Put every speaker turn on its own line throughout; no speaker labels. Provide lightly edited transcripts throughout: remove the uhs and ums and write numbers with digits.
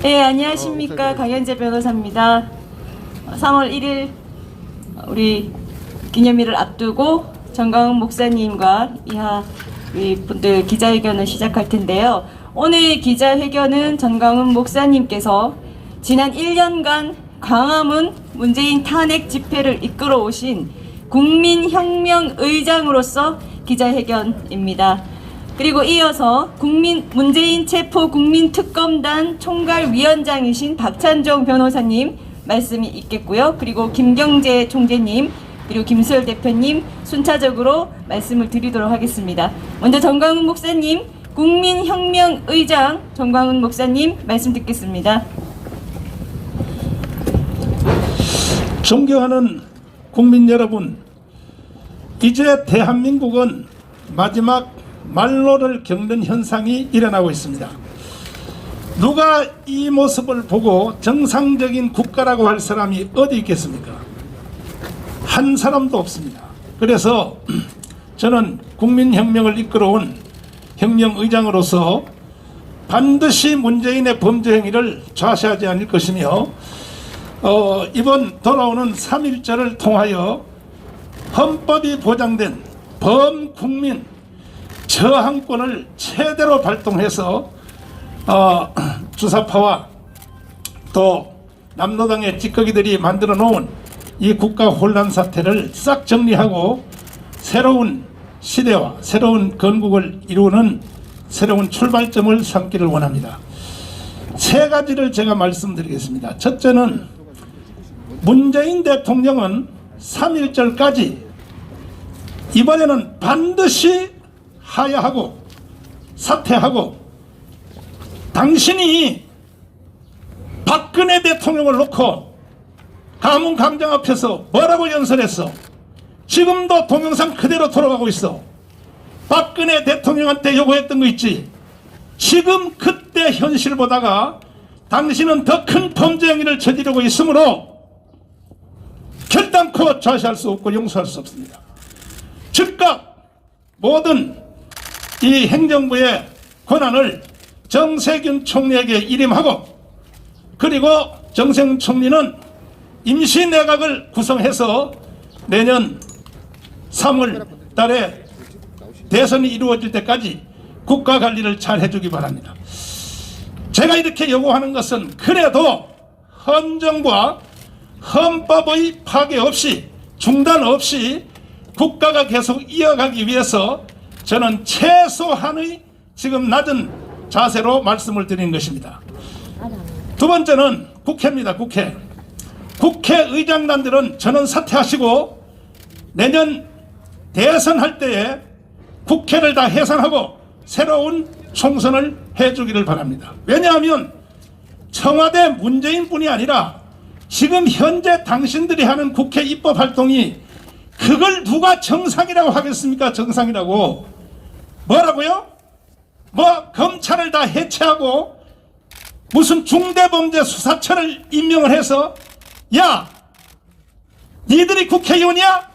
네, 안녕하십니까. 강현재 변호사입니다. 3월 1일 우리 기념일을 앞두고 정강훈 목사님과 이하 우리 분들 기자회견을 시작할 텐데요. 오늘 기자회견은 정강훈 목사님께서 지난 1년간 광화문 문재인 탄핵 집회를 이끌어 오신 국민혁명의장으로서 기자회견입니다. 그리고 이어서 문재인 체포 국민특검단 총괄위원장이신 박찬종 변호사님 말씀이 있겠고요. 그리고 김경재 총재님, 그리고 김수열 대표님 순차적으로 말씀을 드리도록 하겠습니다. 먼저 정강훈 목사님, 국민혁명의장 정강훈 목사님 말씀 듣겠습니다.
존경하는 국민 여러분, 이제 대한민국은 마지막 말로를 겪는 현상이 일어나고 있습니다. 누가 이 모습을 보고 정상적인 국가라고 할 사람이 어디 있겠습니까? 한 사람도 없습니다. 그래서 저는 국민혁명을 이끌어온 혁명의장으로서 반드시 문재인의 범죄 행위를 좌시하지 않을 것이며 이번 돌아오는 3.1절을 통하여 헌법이 보장된 범국민 저항권을 최대로 발동해서 주사파와 또 남노당의 찌꺼기들이 만들어 놓은 이 국가 혼란 사태를 싹 정리하고 새로운 시대와 새로운 건국을 이루는 새로운 출발점을 삼기를 원합니다. 세 가지를 제가 말씀드리겠습니다. 첫째는 문재인 대통령은 3.1절까지 이번에는 반드시 하야하고 사퇴하고, 당신이 박근혜 대통령을 놓고 가문 광장 앞에서 뭐라고 연설했어? 지금도 동영상 그대로 돌아가고 있어. 박근혜 대통령한테 요구했던 거 있지? 지금 그때 현실 보다가 당신은 더 큰 범죄 행위를 저지르고 있으므로 결단코 좌시할 수 없고 용서할 수 없습니다. 즉각 모든 이 행정부의 권한을 정세균 총리에게 일임하고, 그리고 정세균 총리는 임시내각을 구성해서 내년 3월 달에 대선이 이루어질 때까지 국가관리를 잘 해주기 바랍니다. 제가 이렇게 요구하는 것은 그래도 헌정과 헌법의 파괴 없이, 중단 없이 국가가 계속 이어가기 위해서 저는 최소한의 지금 낮은 자세로 말씀을 드리는 것입니다. 두 번째는 국회입니다. 국회의장단들은 저는 사퇴하시고 내년 대선할 때에 국회를 다 해산하고 새로운 총선을 해주기를 바랍니다. 왜냐하면 청와대 문재인뿐이 아니라 지금 현재 당신들이 하는 국회 입법활동이 그걸 누가 정상이라고 하겠습니까? 정상이라고. 뭐라고요? 검찰을 다 해체하고 무슨 중대범죄수사처를 임명을 해서, 야, 니들이 국회의원이야?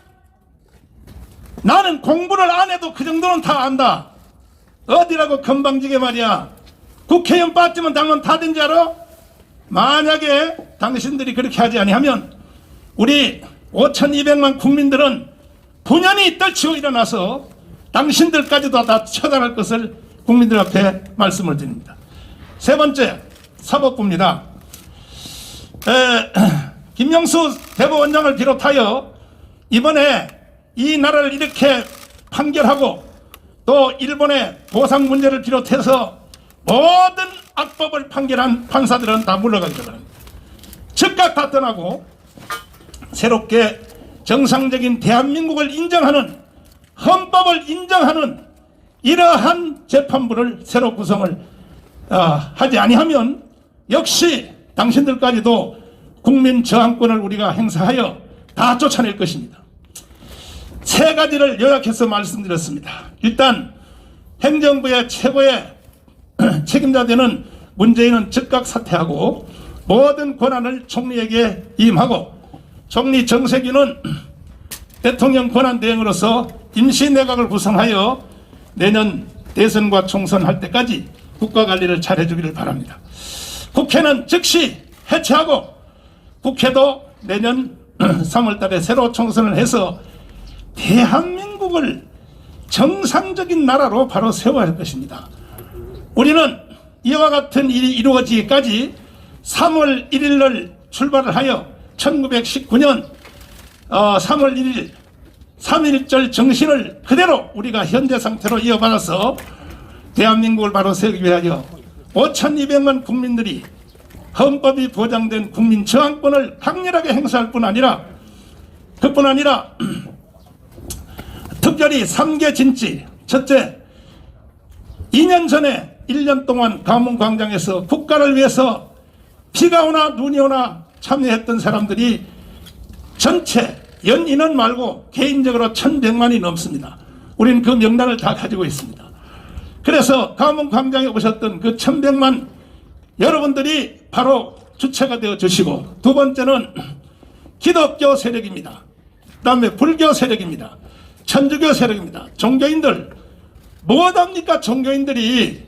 나는 공부를 안 해도 그 정도는 다 안다. 어디라고 건방지게 말이야. 국회의원 빠지면 당원 다 된 줄 알아? 만약에 당신들이 그렇게 하지 아니하면 우리 5,200만 국민들은 분연히 떨치고 일어나서 당신들까지도 다 처단할 것을 국민들 앞에 말씀을 드립니다. 세 번째, 사법부입니다. 김영수 대법원장을 비롯하여 이번에 이 나라를 이렇게 판결하고 또 일본의 보상 문제를 비롯해서 모든 악법을 판결한 판사들은 다 물러가기를 바랍니다. 즉각 다 떠나고 새롭게 정상적인 대한민국을 인정하는, 헌법을 인정하는 이러한 재판부를 새로 구성을 하지 아니하면 역시 당신들까지도 국민 저항권을 우리가 행사하여 다 쫓아낼 것입니다. 세 가지를 요약해서 말씀드렸습니다. 일단 행정부의 최고의 책임자 되는 문재인은 즉각 사퇴하고 모든 권한을 총리에게 임하고, 총리 정세균은 대통령 권한 대행으로서 임시내각을 구성하여 내년 대선과 총선할 때까지 국가관리를 잘 해주기를 바랍니다. 국회는 즉시 해체하고 국회도 내년 3월 달에 새로 총선을 해서 대한민국을 정상적인 나라로 바로 세워야 할 것입니다. 우리는 이와 같은 일이 이루어지기까지 3월 1일 날 출발을 하여 1919년 3월 1일 3.1절 정신을 그대로 우리가 현재 상태로 이어받아서 대한민국을 바로 세우기 위하여 5,200만 국민들이 헌법이 보장된 국민 저항권을 강렬하게 행사할 뿐 아니라 그뿐 아니라 특별히 3개 진지. 첫째, 2년 전에 1년 동안 광화문광장에서 국가를 위해서 비가 오나 눈이 오나 참여했던 사람들이 전체 연인원 말고 개인적으로 1,100만이 넘습니다. 우리는 그 명단을 다 가지고 있습니다. 그래서 광화문광장에 오셨던 그 1,100만 여러분들이 바로 주체가 되어 주시고, 두 번째는 기독교 세력입니다. 그 다음에 불교 세력입니다. 천주교 세력입니다. 종교인들 뭐합니까? 종교인들이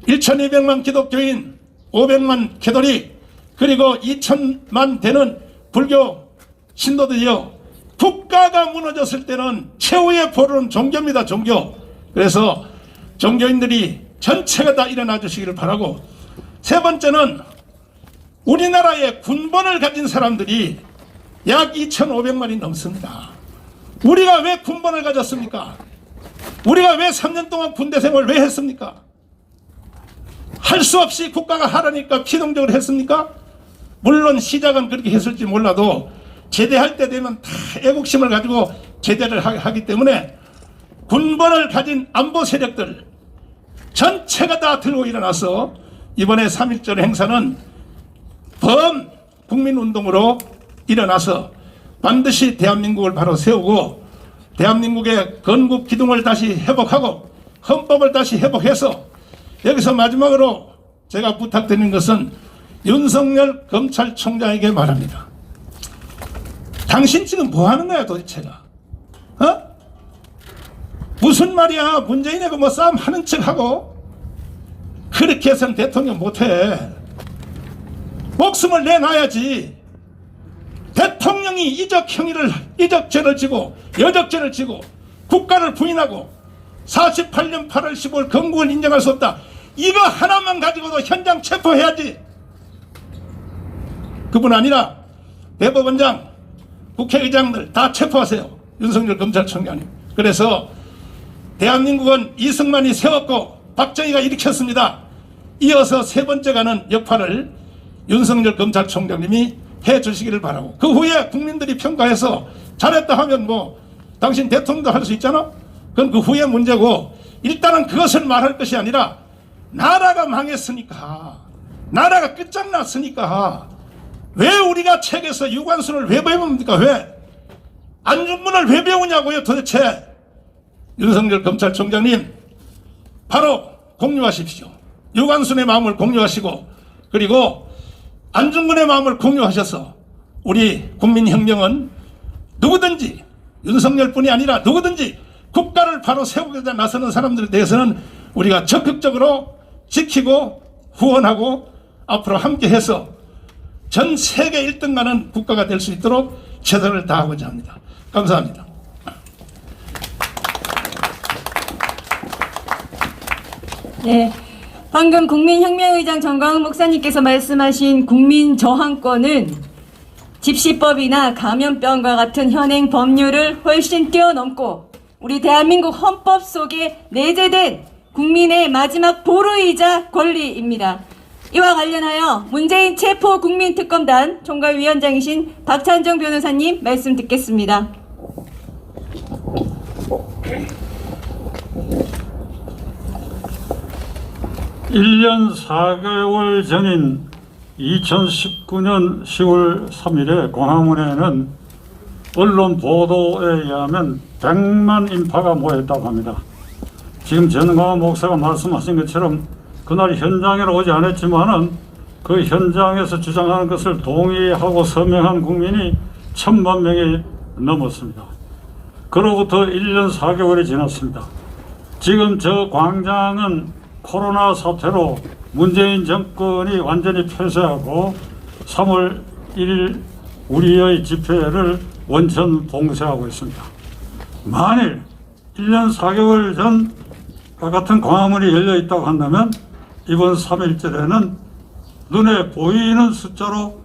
1,200만 기독교인, 500만 캐톨릭, 그리고 2,000만 되는 불교 신도들이요, 국가가 무너졌을 때는 최후의 보루는 종교입니다. 종교. 그래서 종교인들이 전체가 다 일어나 주시기를 바라고, 세 번째는 우리나라의 군번을 가진 사람들이 약 2,500만이 넘습니다. 우리가 왜 군번을 가졌습니까? 우리가 왜 3년 동안 군대 생활을 왜 했습니까? 할 수 없이 국가가 하라니까 피동적으로 했습니까? 물론 시작은 그렇게 했을지 몰라도 제대할 때 되면 다 애국심을 가지고 제대를 하기 때문에 군번을 가진 안보 세력들 전체가 다 들고 일어나서 이번에 3.1절 행사는 범국민운동으로 일어나서 반드시 대한민국을 바로 세우고 대한민국의 건국 기둥을 다시 회복하고 헌법을 다시 회복해서, 여기서 마지막으로 제가 부탁드리는 것은 윤석열 검찰총장에게 말합니다. 당신 지금 뭐 하는 거야 도대체가? 무슨 말이야? 문재인하고 뭐 싸움 하는 척하고 그렇게 해서는 대통령 못해. 목숨을 내놔야지. 대통령이 이적죄를 지고 여적죄를 지고 국가를 부인하고 48년 8월 15일 건국을 인정할 수 없다. 이거 하나만 가지고도 현장 체포해야지. 그뿐 아니라 대법원장, 국회의장들 다 체포하세요. 윤석열 검찰총장님. 그래서 대한민국은 이승만이 세웠고 박정희가 일으켰습니다. 이어서 세 번째 가는 역할을 윤석열 검찰총장님이 해주시기를 바라고, 그 후에 국민들이 평가해서 잘했다 하면 뭐 당신 대통령도 할 수 있잖아. 그건 그 후에 문제고, 일단은 그것을 말할 것이 아니라 나라가 망했으니까, 나라가 끝장났으니까 왜 우리가 책에서 유관순을 왜 배웁니까? 왜 안중근을 왜 배우냐고요 도대체. 윤석열 검찰총장님 바로 공유하십시오. 유관순의 마음을 공유하시고, 그리고 안중근의 마음을 공유하셔서 우리 국민혁명은 누구든지, 윤석열뿐이 아니라 누구든지 국가를 바로 세우고자 나서는 사람들에 대해서는 우리가 적극적으로 지키고 후원하고 앞으로 함께해서 전 세계 1등가는 국가가 될 수 있도록 최선을 다하고자 합니다. 감사합니다.
네, 방금 국민혁명의장 정광훈 목사님께서 말씀하신 국민저항권은 집시법이나 감염병과 같은 현행 법률을 훨씬 뛰어넘고 우리 대한민국 헌법 속에 내재된 국민의 마지막 보루이자 권리입니다. 이와 관련하여 문재인 체포 국민특검단 총괄위원장이신 박찬정 변호사님 말씀 듣겠습니다.
(1년 4개월) 전인 2019년 10월 3일에 광화문에는 언론 보도에 의하면 100만 인파가 모였다고 합니다. 지금 전광훈 목사가 말씀하신 것처럼 그날 현장에 오지 않았지만은 그 현장에서 주장하는 것을 동의하고 서명한 국민이 1,000만 명이 넘었습니다. 그로부터 1년 4개월이 지났습니다. 지금 저 광장은 코로나 사태로 문재인 정권이 완전히 폐쇄하고 3월 1일 우리의 집회를 원천 봉쇄하고 있습니다. 만일 1년 4개월 전과 같은 광화문이 열려 있다고 한다면 이번 3일절에는 눈에 보이는 숫자로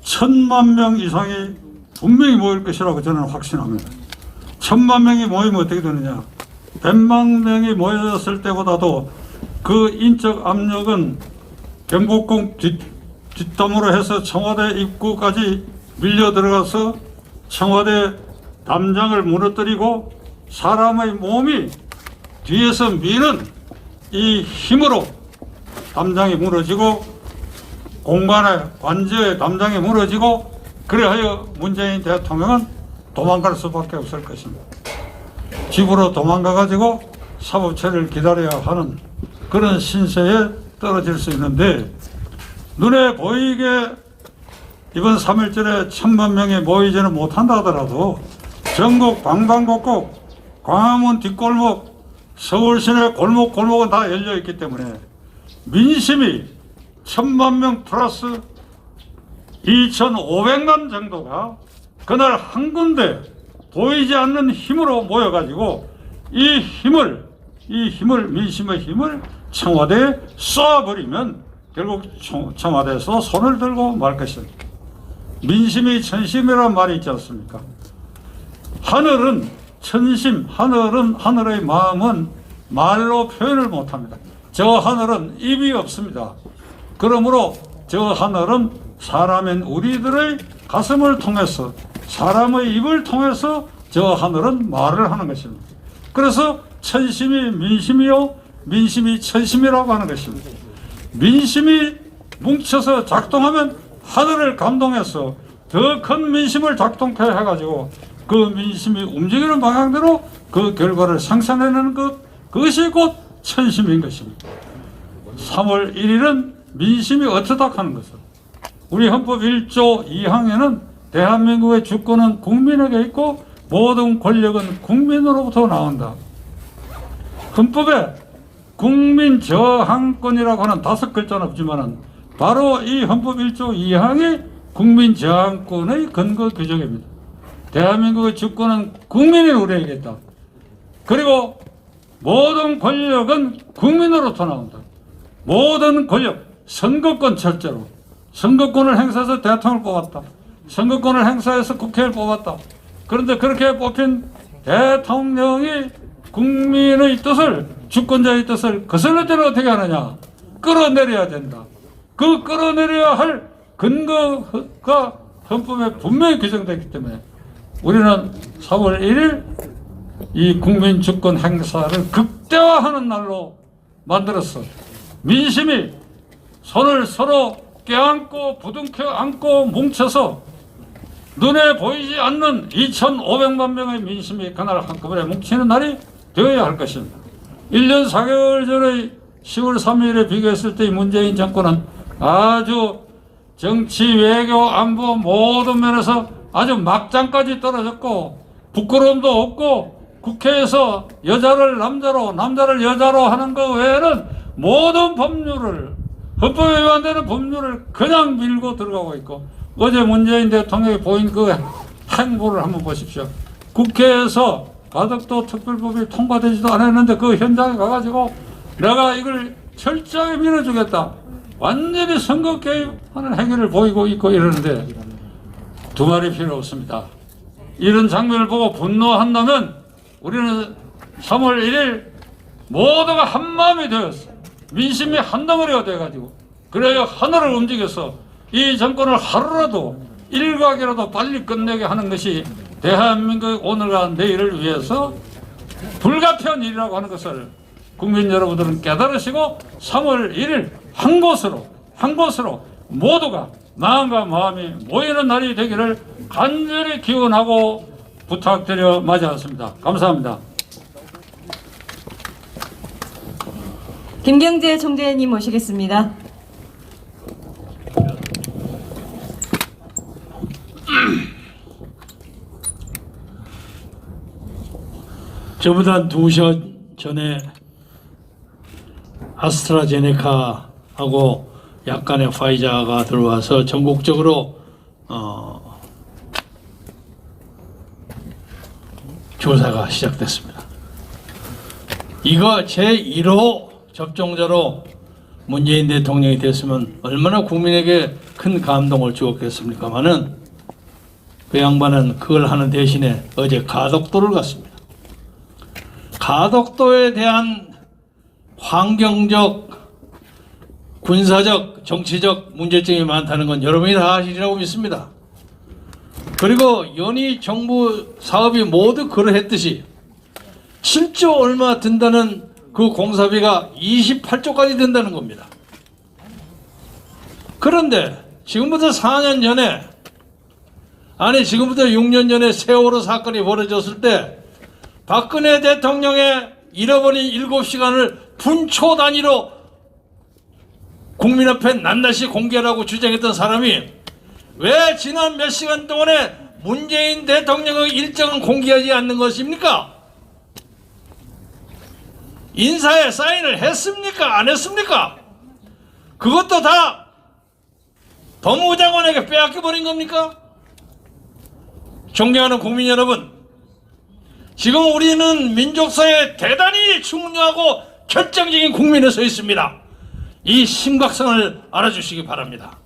1,000만 명 이상이 분명히 모일 것이라고 저는 확신합니다. 1,000만 명이 모이면 어떻게 되느냐? 100만 명이 모였을 때보다도 그 인적 압력은 경복궁 뒷담으로 해서 청와대 입구까지 밀려 들어가서 청와대 담장을 무너뜨리고 사람의 몸이 뒤에서 미는 이 힘으로 담장이 무너지고 공간의 관저의 담장이 무너지고 그래하여 문재인 대통령은 도망갈 수밖에 없을 것입니다. 집으로 도망가가지고 사법처리를 기다려야 하는 그런 신세에 떨어질 수 있는데 눈에 보이게 이번 3일절에 1,000만 명이 모이지는 못한다 하더라도 전국 방방곡곡 광화문 뒷골목 서울 시내 골목골목은 다 열려있기 때문에 민심이 1,000만 명 플러스 2,500만 정도가 그날 한 군데 보이지 않는 힘으로 모여가지고 이 힘을 민심의 힘을 청와대에 쏘아버리면 결국 청와대에서 손을 들고 말 것입니다. 민심이 천심이라는 말이 있지 않습니까? 하늘은 천심, 하늘의 마음은 말로 표현을 못합니다. 저 하늘은 입이 없습니다. 그러므로 저 하늘은 사람인 우리들의 가슴을 통해서 사람의 입을 통해서 저 하늘은 말을 하는 것입니다. 그래서 천심이 민심이요 민심이 천심이라고 하는 것입니다. 민심이 뭉쳐서 작동하면 하늘을 감동해서 더 큰 민심을 작동케 해가지고 그 민심이 움직이는 방향대로 그 결과를 생산해내는 그것이 곧 천심인 것입니다. 3월 1일은 민심이 어쩌다 하는 것을 우리 헌법 1조 2항에는 대한민국의 주권은 국민에게 있고 모든 권력은 국민으로부터 나온다. 헌법에 국민 저항권이라고 하는 5글자는 없지만은 바로 이 헌법 1조 2항이 국민 저항권의 근거 규정입니다. 대한민국의 주권은 국민이 우리에게 있다. 그리고 모든 권력은 국민으로부터 나온다. 모든 권력, 선거권 철저로 선거권을 행사해서 대통령을 뽑았다. 선거권을 행사해서 국회를 뽑았다. 그런데 그렇게 뽑힌 대통령이 국민의 뜻을 주권자의 뜻을 거슬릴 때는 어떻게 하느냐? 끌어내려야 된다. 그 끌어내려야 할 근거가 헌법에 분명히 규정되기 때문에 우리는 3월 1일 이 국민 주권 행사를 극대화하는 날로 만들었어. 민심이 손을 서로 껴안고 부둥켜 안고 뭉쳐서 눈에 보이지 않는 2,500만 명의 민심이 그날 한꺼번에 뭉치는 날이 되어야 할 것입니다. 1년 4개월 전의 10월 3일에 비교했을 때 문재인 정권은 아주 정치, 외교, 안보 모든 면에서 아주 막장까지 떨어졌고 부끄러움도 없고 국회에서 여자를 남자로 남자를 여자로 하는 것 외에는 모든 법률을 헌법에 위반되는 법률을 그냥 밀고 들어가고 있고 어제 문재인 대통령이 보인 그 행보를 한번 보십시오. 국회에서 가덕도 특별법이 통과되지도 않았는데 그 현장에 가가지고 내가 이걸 철저하게 밀어주겠다. 완전히 선거 개입하는 행위를 보이고 있고 이러는데 두 말이 필요 없습니다. 이런 장면을 보고 분노한다면 우리는 3월 1일 모두가 한마음이 되었어. 민심이 한 덩어리가 돼가지고 그래야 하늘을 움직여서 이 정권을 하루라도 일각이라도 빨리 끝내게 하는 것이 대한민국 오늘과 내일을 위해서 불가피한 일이라고 하는 것을 국민 여러분들은 깨달으시고 3월 1일 한 곳으로 모두가 마음과 마음이 모이는 날이 되기를 간절히 기원하고 부탁드려 맞이하겠습니다. 감사합니다.
김경재 총재님 모시겠습니다.
저보다 2시간 전에 아스트라제네카 하고 약간의 화이자가 들어와서 전국적으로 조사가 시작됐습니다. 이거 제1호 접종자로 문재인 대통령이 됐으면 얼마나 국민에게 큰 감동을 주었겠습니까마는 그 양반은 그걸 하는 대신에 어제 가덕도를 갔습니다. 가덕도에 대한 환경적, 군사적, 정치적 문제점이 많다는 건 여러분이 다 아시리라고 믿습니다. 그리고 연이 정부 사업이 모두 그러했듯이 7조 얼마 든다는 그 공사비가 28조까지 된다는 겁니다. 그런데 지금부터 4년 전에, 아니 지금부터 6년 전에 세월호 사건이 벌어졌을 때 박근혜 대통령의 잃어버린 7시간을 분초 단위로 국민 앞에 낱낱이 공개하라고 주장했던 사람이 왜 지난 몇 시간 동안에 문재인 대통령의 일정은 공개하지 않는 것입니까? 인사에 사인을 했습니까? 안 했습니까? 그것도 다 법무부 장관에게 빼앗겨버린 겁니까? 존경하는 국민 여러분, 지금 우리는 민족사에 대단히 중요하고 결정적인 국면에 서 있습니다. 이 심각성을 알아주시기 바랍니다.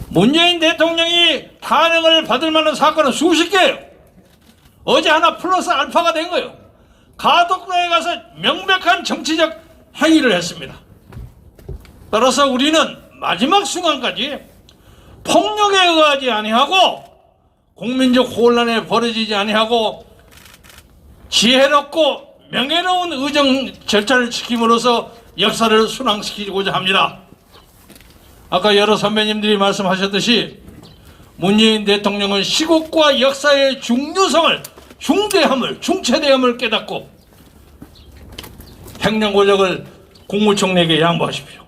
문재인 대통령이 탄핵을 받을 만한 사건은 수십 개예요. 어제 하나 플러스 알파가 된 거예요. 가덕도에 가서 명백한 정치적 행위를 했습니다. 따라서 우리는 마지막 순간까지 폭력에 의하지 아니하고 국민적 혼란에 벌어지지 아니하고 지혜롭고 명예로운 의정 절차를 지킴으로써 역사를 순항시키고자 합니다. 아까 여러 선배님들이 말씀하셨듯이 문재인 대통령은 시국과 역사의 중요성을, 중대함을, 중체대함을 깨닫고 행정 권력을 국무총리에게 양보하십시오.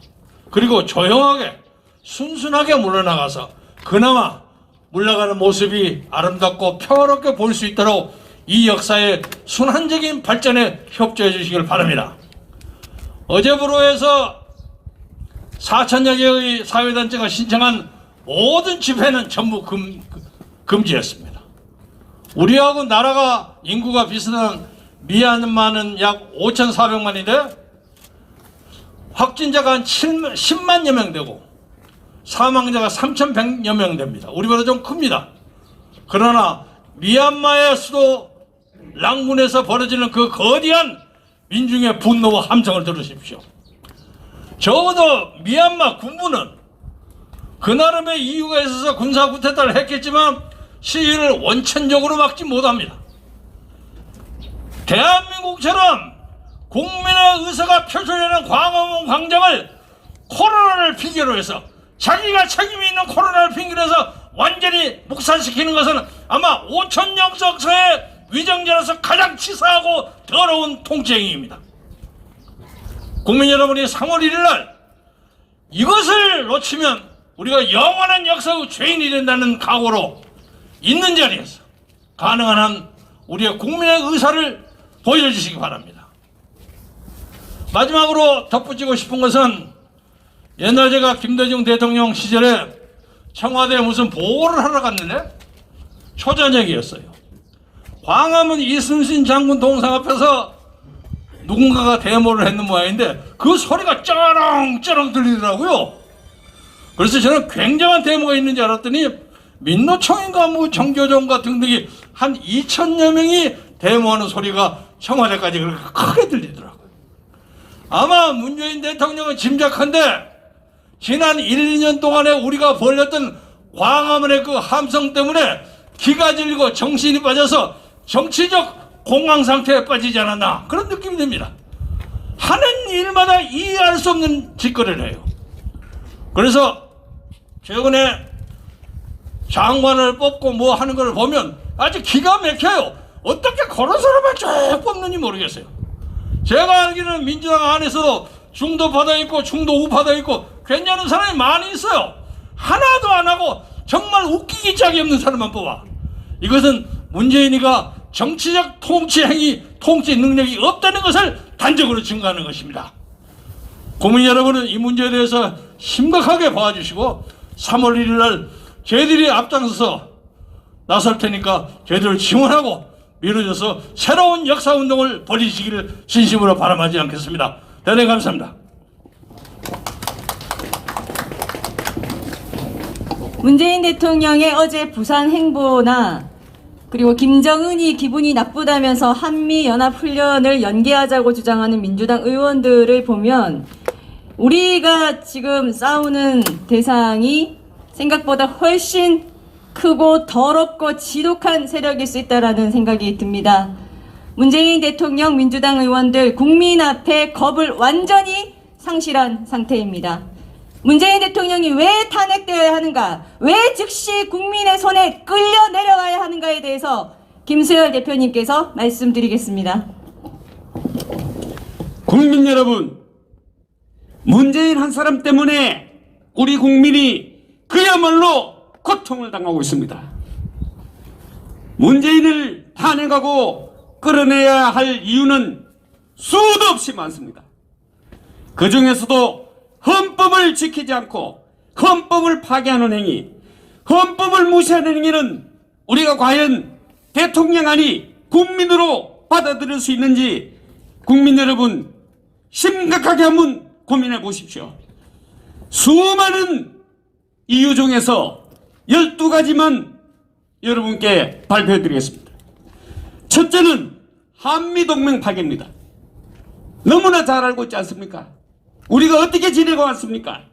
그리고 조용하게 순순하게 물러나가서 그나마 물러가는 모습이 아름답고 평화롭게 볼 수 있도록 이 역사의 순환적인 발전에 협조해 주시길 바랍니다. 어제부로 해서 4천여 개의 사회단체가 신청한 모든 집회는 전부 금지했습니다. 우리하고 나라가 인구가 비슷한 미얀마는 약 5,400만인데 확진자가 한 10만여 명 되고 사망자가 3,100여 명 됩니다. 우리보다 좀 큽니다. 그러나 미얀마의 수도 랑군에서 벌어지는 그 거대한 민중의 분노와 함성을 들으십시오. 적어도 미얀마 군부는 그 나름의 이유가 있어서 군사 쿠데타를 했겠지만 시위를 원천적으로 막지 못합니다. 대한민국처럼 국민의 의사가 표출되는 광화문 광장을 코로나를 핑계로 해서 자기가 책임이 있는 코로나를 핑계로 해서 완전히 묵살시키는 것은 아마 5,000년 역사의 위정자로서 가장 치사하고 더러운 통치행위입니다. 국민 여러분이 3월 1일 날 이것을 놓치면 우리가 영원한 역사의 죄인이 된다는 각오로 있는 자리에서 가능한 한 우리의 국민의 의사를 보여주시기 바랍니다. 마지막으로 덧붙이고 싶은 것은 옛날 제가 김대중 대통령 시절에 청와대에 무슨 보고를 하러 갔는데 초저녁이었어요. 광화문 이순신 장군 동상 앞에서 누군가가 데모를 했는 모양인데 그 소리가 쩌렁쩌렁 들리더라고요. 그래서 저는 굉장한 데모가 있는 줄 알았더니 민노총인가 뭐 정교정과 등등이 한 2,000여 명이 데모하는 소리가 청와대까지 그렇게 크게 들리더라고요. 아마 문재인 대통령은 짐작한데 지난 1, 2년 동안에 우리가 벌였던 광화문의 그 함성 때문에 기가 질리고 정신이 빠져서 정치적 공황 상태에 빠지지 않았나 그런 느낌이 듭니다. 하는 일마다 이해할 수 없는 짓거리를 해요. 그래서 최근에 장관을 뽑고 뭐 하는 걸 보면 아주 기가 막혀요. 어떻게 그런 사람을 쭉 뽑는지 모르겠어요. 제가 알기로는 민주당 안에서도 중도파도 있고 중도 우파도 있고 괜찮은 사람이 많이 있어요. 하나도 안 하고 정말 웃기기 짝이 없는 사람만 뽑아. 이것은 문재인이가 정치적 통치 행위, 통치 능력이 없다는 것을 단적으로 증거하는 것입니다. 국민 여러분은 이 문제에 대해서 심각하게 봐주시고 3월 1일 날 저희들이 앞장서서 나설 테니까 저희들을 지원하고 밀어줘서 새로운 역사운동을 벌이시기를 진심으로 바람하지 않겠습니다. 대단히 감사합니다.
문재인 대통령의 어제 부산 행보나 그리고 김정은이 기분이 나쁘다면서 한미연합훈련을 연기하자고 주장하는 민주당 의원들을 보면 우리가 지금 싸우는 대상이 생각보다 훨씬 크고 더럽고 지독한 세력일 수 있다는 생각이 듭니다. 문재인 대통령, 민주당 의원들 국민 앞에 겁을 완전히 상실한 상태입니다. 문재인 대통령이 왜 탄핵되어야 하는가, 왜 즉시 국민의 손에 끌려 내려와야 하는가에 대해서 김수열 대표님께서 말씀드리겠습니다.
국민 여러분, 문재인 한 사람 때문에 우리 국민이 그야말로 고통을 당하고 있습니다. 문재인을 탄핵하고 끌어내야 할 이유는 수도 없이 많습니다. 그 중에서도 헌법을 지키지 않고 헌법을 파괴하는 행위, 헌법을 무시하는 행위는 우리가 과연 대통령안이 국민으로 받아들일 수 있는지 국민 여러분 심각하게 한번 고민해 보십시오. 수많은 이유 중에서 12가지만 여러분께 발표해 드리겠습니다. 첫째는 한미동맹 파괴입니다. 너무나 잘 알고 있지 않습니까? 우리가 어떻게 지내고 왔습니까?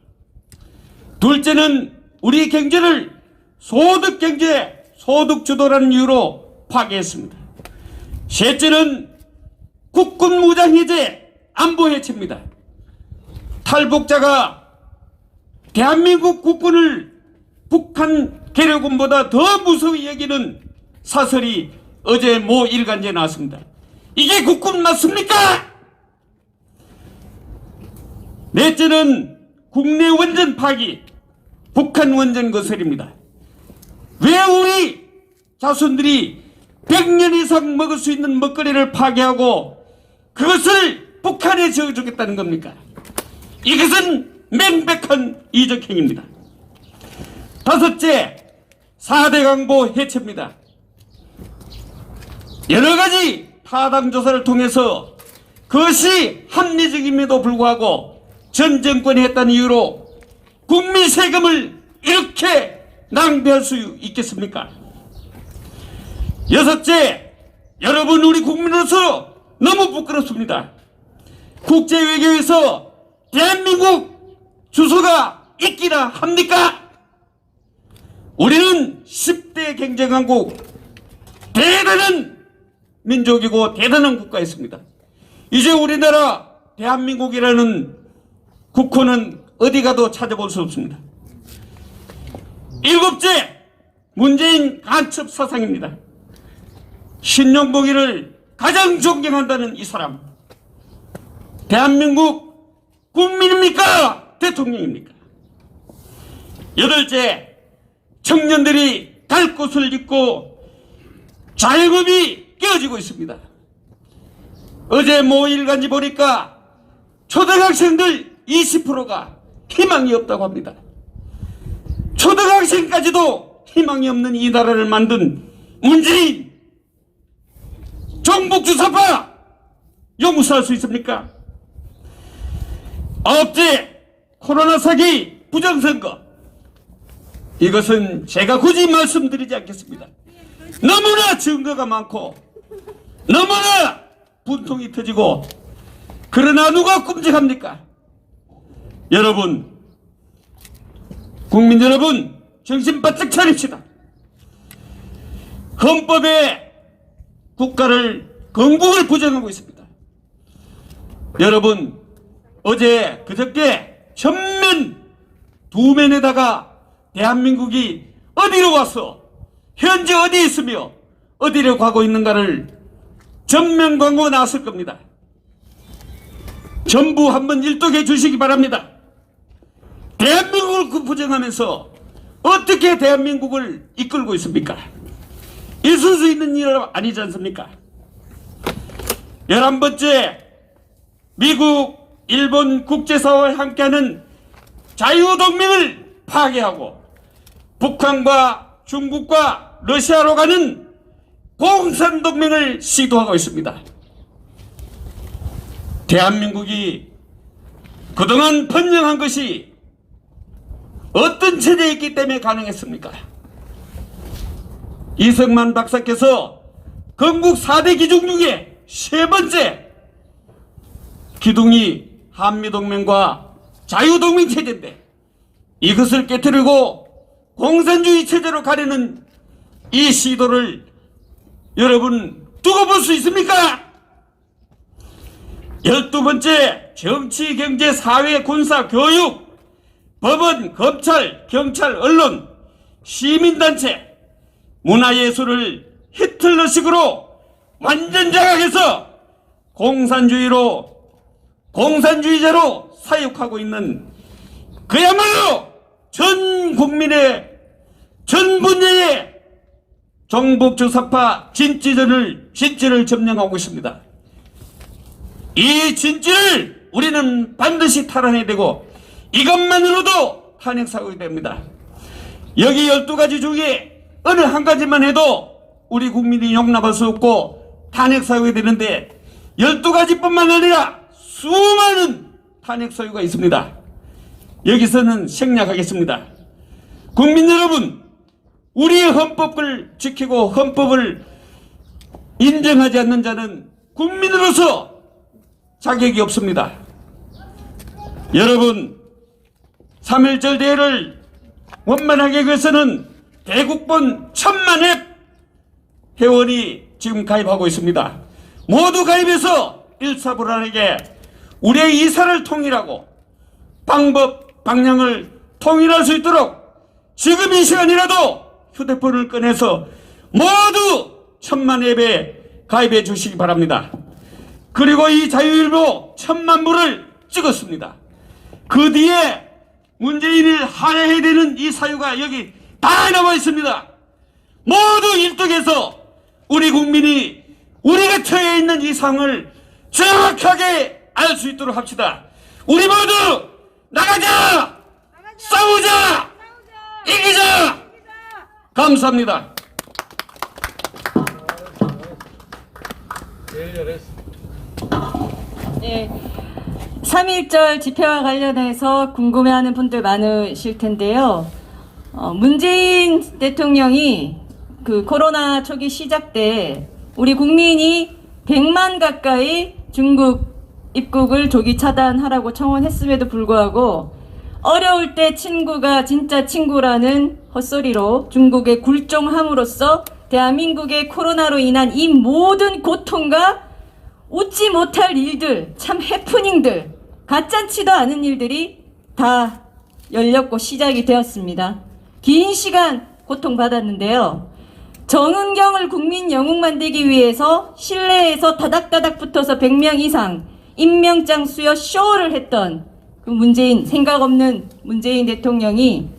둘째는 우리 경제를 소득경제, 소득주도라는 이유로 파괴했습니다. 셋째는 국군 무장해제, 안보해체입니다. 탈북자가 대한민국 국군을 북한 괴뢰군보다 더 무서워 여기는 사설이 어제 모 일간지에 나왔습니다. 이게 국군 맞습니까? 넷째는 국내 원전 파기, 북한 원전 거설입니다. 왜 우리 자손들이 100년 이상 먹을 수 있는 먹거리를 파괴하고 그것을 북한에 지어주겠다는 겁니까? 이것은 명백한 이적행위입니다. 다섯째, 4대 강보 해체입니다. 여러가지 타당 조사를 통해서 그것이 합리적임에도 불구하고 전 정권이 했다는 이유로 국민 세금을 이렇게 낭비할 수 있겠습니까? 여섯째, 여러분 우리 국민으로서 너무 부끄럽습니다. 국제외교에서 대한민국 주소가 있기나 합니까? 우리는 10대 경제강국, 대단한 민족이고 대단한 국가였습니다. 이제 우리나라 대한민국이라는 국호는 어디 가도 찾아볼 수 없습니다. 일곱째, 문재인 간첩 사상입니다. 신용복이를 가장 존경한다는 이 사람, 대한민국 국민입니까? 대통령입니까? 여덟째, 청년들이 갈 곳을 잃고 자영업이 깨어지고 있습니다. 어제 모 일간지 보니까 초등학생들 20%가 희망이 없다고 합니다. 초등학생까지도 희망이 없는 이 나라를 만든 문재인 종북주사파 용서할 수 있습니까? 아홉째, 코로나 사기 부정선거. 이것은 제가 굳이 말씀드리지 않겠습니다. 너무나 증거가 많고 너무나 분통이 터지고, 그러나 누가 끔찍합니까? 여러분, 국민 여러분, 정신 바짝 차립시다. 헌법에 국가를, 건국을 부정하고 있습니다. 여러분, 어제 그저께 전면 두면에다가 대한민국이 어디로 와서 현재 어디 있으며 어디로 가고 있는가를 전면 광고가 나왔을 겁니다. 전부 한번 일독해 주시기 바랍니다. 대한민국을 부정하면서 어떻게 대한민국을 이끌고 있습니까? 있을 수 있는 일 아니지 않습니까? 11번째, 미국 일본 국제사회와 함께하는 자유동맹을 파괴하고 북한과 중국과 러시아로 가는 공산동맹을 시도하고 있습니다. 대한민국이 그동안 번영한 것이 어떤 체제에 있기 때문에 가능했습니까? 이승만 박사께서 건국 4대 기둥 중에 세 번째 기둥이 한미동맹과 자유동맹 체제인데 이것을 깨뜨리고 공산주의 체제로 가려는 이 시도를 여러분 두고 볼 수 있습니까? 12번째 정치, 경제, 사회, 군사, 교육, 법원, 검찰, 경찰, 언론, 시민단체, 문화예술을 히틀러식으로 완전 장악해서 공산주의자로 사육하고 있는 그야말로 전 국민의 전 분야의 종북주사파 진지를 점령하고 있습니다. 이 진지를 우리는 반드시 탈환해야 되고 이것만으로도 탄핵사유가 됩니다. 여기 12가지 중에 어느 한 가지만 해도 우리 국민이 용납할 수 없고 탄핵사유가 되는데 12가지뿐만 아니라 수많은 탄핵사유가 있습니다. 여기서는 생략하겠습니다. 국민 여러분, 우리의 헌법을 지키고 헌법을 인정하지 않는 자는 국민으로서 자격이 없습니다. 여러분, 3.1절 대회를 원만하게 위해서는 대국본 1000만 회원이 지금 가입하고 있습니다. 모두 가입해서 일사불란하게 우리의 이사를 통일하고 방법, 방향을 통일할 수 있도록 지금 이 시간이라도 휴대폰을 꺼내서 모두 1000만 앱에 가입해 주시기 바랍니다. 그리고 이 자유일보 1000만 부를 찍었습니다. 그 뒤에 문재인을 하야해야 되는 이 사유가 여기 다 나와 있습니다. 모두 일독해서 우리 국민이 우리가 처해 있는 이 상황을 정확하게 알 수 있도록 합시다. 우리 모두 나가자! 싸우자! 이기자! 감사합니다.
네. 3.1절 집회와 관련해서 궁금해하는 분들 많으실 텐데요. 문재인 대통령이 그 코로나 초기 시작 때 우리 국민이 100만 가까이 중국 입국을 조기 차단하라고 청원했음에도 불구하고 어려울 때 친구가 진짜 친구라는 헛소리로 중국에 굴종함으로써 대한민국의 코로나로 인한 이 모든 고통과 웃지 못할 일들, 참 해프닝들, 가짠치도 않은 일들이 다 열렸고 시작이 되었습니다. 긴 시간 고통받았는데요. 정은경을 국민 영웅 만들기 위해서 실내에서 다닥다닥 붙어서 100명 이상 임명장 수여 쇼를 했던 그 생각 없는 문재인 대통령이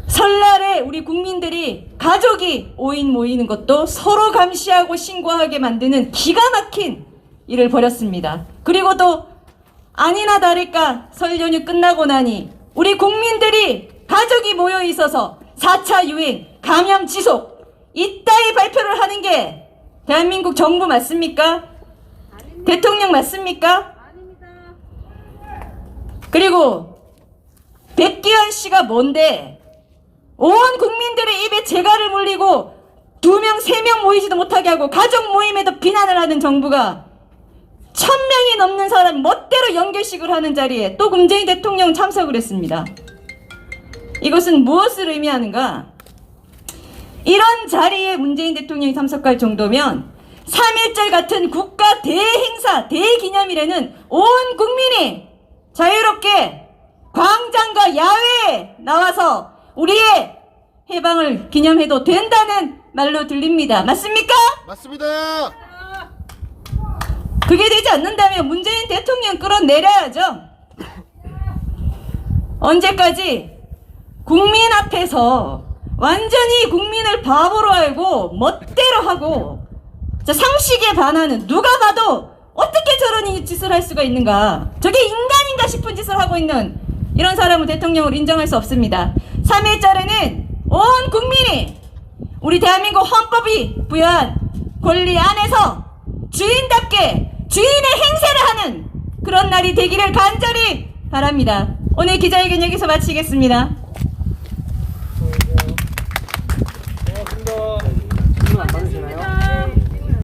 설날에 우리 국민들이 가족이 5인 모이는 것도 서로 감시하고 신고하게 만드는 기가 막힌 일을 벌였습니다. 그리고 또 아니나 다를까 설 연휴 끝나고 나니 우리 국민들이 가족이 모여 있어서 4차 유행, 감염 지속 이따위 발표를 하는 게 대한민국 정부 맞습니까? 대통령 맞습니까? 그리고 백기환 씨가 뭔데 온 국민들의 입에 재갈을 물리고 2명, 3명 모이지도 못하게 하고 가족 모임에도 비난을 하는 정부가 1000명이 넘는 사람 멋대로 연결식을 하는 자리에 또 문재인 대통령 참석을 했습니다. 이것은 무엇을 의미하는가? 이런 자리에 문재인 대통령이 참석할 정도면 3.1절 같은 국가 대행사, 대기념일에는 온 국민이 자유롭게 광장과 야외에 나와서 우리의 해방을 기념해도 된다는 말로 들립니다. 맞습니까?
맞습니다.
그게 되지 않는다면 문재인 대통령 끌어내려야죠. 언제까지 국민 앞에서 완전히 국민을 바보로 알고 멋대로 하고 상식에 반하는 누가 봐도 어떻게 저런 짓을 할 수가 있는가? 저게 인간인가 싶은 짓을 하고 있는 이런 사람을 대통령으로 인정할 수 없습니다. 3.1절에는 온 국민이 우리 대한민국 헌법이 부여한 권리 안에서 주인답게 주인의 행세를 하는 그런 날이 되기를 간절히 바랍니다. 오늘 기자회견 여기서 마치겠습니다.